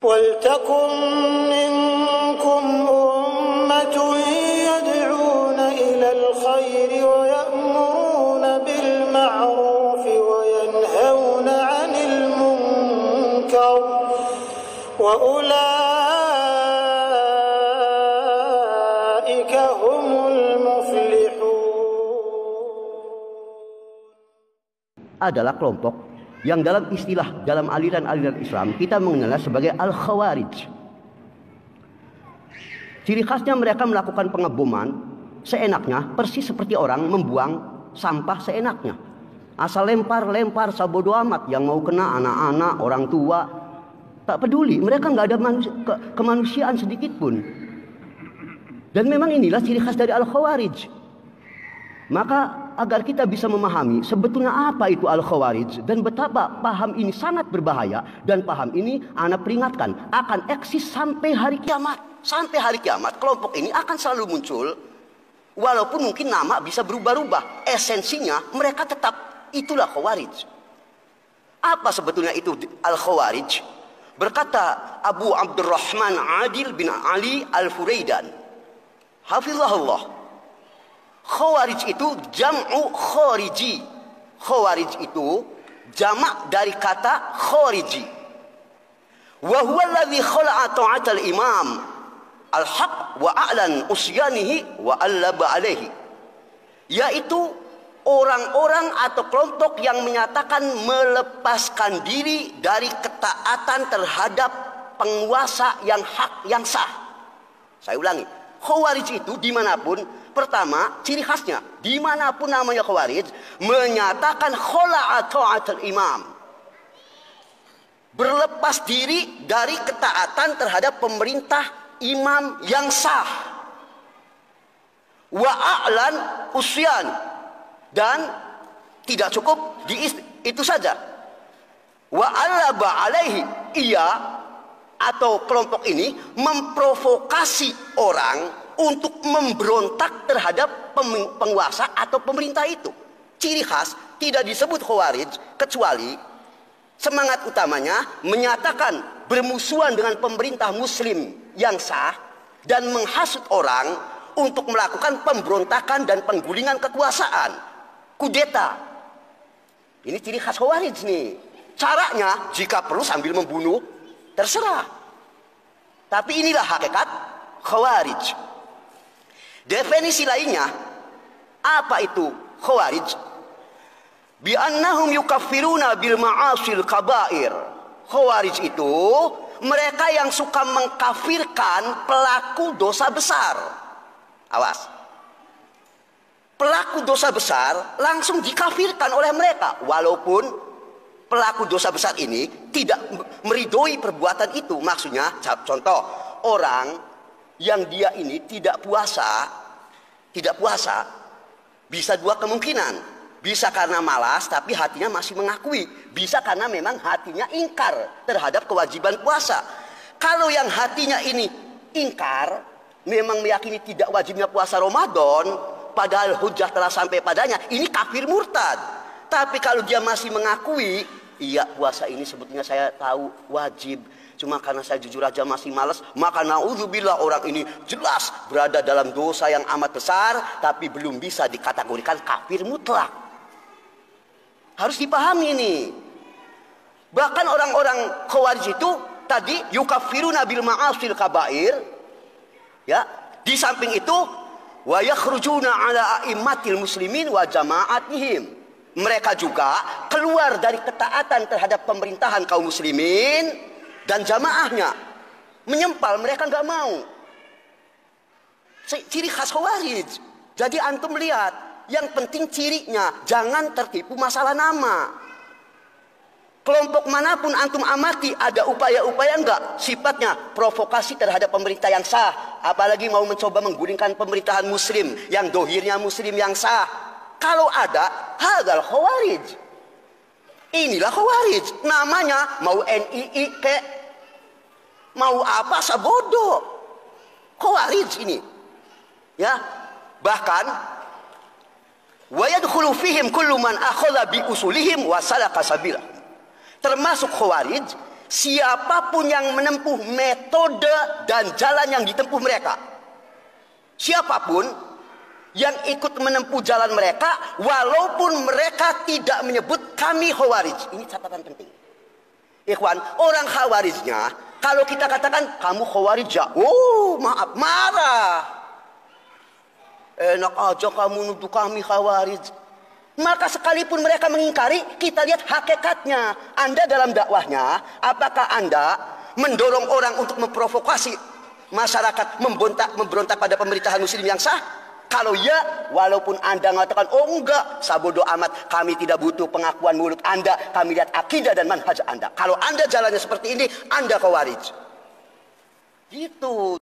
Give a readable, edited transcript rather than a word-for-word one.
وَلْتَكُنْ مِنْكُمْ أُمَّةٌ يَدْعُونَ إِلَى الْخَيْرِ وَيَأْمُرُونَ بِالْمَعْرُوفِ وَيَنْهَوْنَ عَنِ الْمُنْكَرِ وَأُولَئِكَ هُمُ الْمُفْلِحُونَ. Adalah kelompok yang dalam istilah dalam aliran-aliran Islam kita mengenalnya sebagai Al-Khawarij. Ciri khasnya mereka melakukan pengeboman seenaknya, persis seperti orang membuang sampah seenaknya. Asal lempar sabodo amat, yang mau kena anak-anak, orang tua, tak peduli. Mereka nggak ada kemanusiaan sedikit pun. Dan memang inilah ciri khas dari Al-Khawarij. Maka agar kita bisa memahami sebetulnya apa itu Al-Khawarij dan betapa paham ini sangat berbahaya, dan paham ini ana peringatkan akan eksis sampai hari kiamat. Sampai hari kiamat kelompok ini akan selalu muncul, walaupun mungkin nama bisa berubah-ubah. Esensinya mereka tetap itulah Khawarij. Apa sebetulnya itu Al-Khawarij? Berkata Abu Abdurrahman Adil bin Ali Al-Furaidan, hafizahullah, Khawarij itu jam'u khariji. Khawarij itu jamak dari kata khariji. Wa huwa alladhi khala'a ta'atal imam al-haq wa a'lan usyanihi wa allaba alaihi. Yaitu orang-orang atau kelompok yang menyatakan melepaskan diri dari ketaatan terhadap penguasa yang hak, yang sah. Saya ulangi, Khawarij itu dimanapun, pertama ciri khasnya dimanapun namanya Khawarij, menyatakan khola'a ta'atul imam, berlepas diri dari ketaatan terhadap pemerintah imam yang sah. Wa a'lan usyan, dan tidak cukup itu saja. Wa allaba alaihi, ia atau kelompok ini memprovokasi orang untuk memberontak terhadap penguasa atau pemerintah itu. Ciri khas tidak disebut Khawarij kecuali semangat utamanya menyatakan bermusuhan dengan pemerintah muslim yang sah dan menghasut orang untuk melakukan pemberontakan dan penggulingan kekuasaan, kudeta. Ini ciri khas Khawarij nih. Caranya jika perlu sambil membunuh, terserah. Tapi inilah hakikat Khawarij. Definisi lainnya, apa itu Khawarij? Bi annahum yukaffiruna bil ma'asil kabair. Khawarij itu mereka yang suka mengkafirkan pelaku dosa besar. Awas. Pelaku dosa besar langsung dikafirkan oleh mereka, walaupun pelaku dosa besar ini tidak meridhoi perbuatan itu. Maksudnya, contoh, orang yang dia ini tidak puasa, bisa dua kemungkinan. Bisa karena malas tapi hatinya masih mengakui, bisa karena memang hatinya ingkar terhadap kewajiban puasa. Kalau yang hatinya ini ingkar, memang meyakini tidak wajibnya puasa Ramadan, padahal hujjah telah sampai padanya, ini kafir murtad. Tapi kalau dia masih mengakui, iya puasa ini sebetulnya saya tahu wajib, cuma karena saya jujur aja masih malas, maka naudzubillah, orang ini jelas berada dalam dosa yang amat besar, tapi belum bisa dikategorikan kafir mutlak. Harus dipahami ini. Bahkan orang-orang Khawarij itu tadi yukaffiruna bil ma'asil kabair, ya. Di samping itu wa yakhrujuna ala a'immatil muslimin wa jama'atihim. Mereka juga keluar dari ketaatan terhadap pemerintahan kaum muslimin dan jamaahnya, menyempal, mereka nggak mau. Ciri khas Khawarij. Jadi antum lihat, yang penting cirinya, jangan tertipu masalah nama. Kelompok manapun antum amati, ada upaya-upaya enggak sifatnya provokasi terhadap pemerintah yang sah, apalagi mau mencoba menggulingkan pemerintahan muslim yang dohirnya muslim yang sah. Kalau ada, hadal Khawarij. Inilah Khawarij. Namanya mau NII ke, mau apa sabodo, Khawarij ini. Ya, bahkan wa yadkhulu fihim kullu man akhadha bi usulihim wa salaka sabilah. Termasuk Khawarij siapapun yang menempuh metode dan jalan yang ditempuh mereka, siapapun yang ikut menempuh jalan mereka, walaupun mereka tidak menyebut kami Khawarij. Ini catatan penting. Ikhwan, orang Khawarijnya, kalau kita katakan kamu Khawarij ya, oh maaf, marah. Enak aja kamu nuduh kami Khawarij. Maka sekalipun mereka mengingkari, kita lihat hakikatnya. Anda dalam dakwahnya, apakah Anda mendorong orang untuk memprovokasi masyarakat memberontak pada pemerintahan muslim yang sah? Kalau ya, walaupun Anda mengatakan, oh enggak, sabodo amat, kami tidak butuh pengakuan mulut Anda, kami lihat akidah dan manhaj Anda. Kalau Anda jalannya seperti ini, Anda Khawarij. Gitu.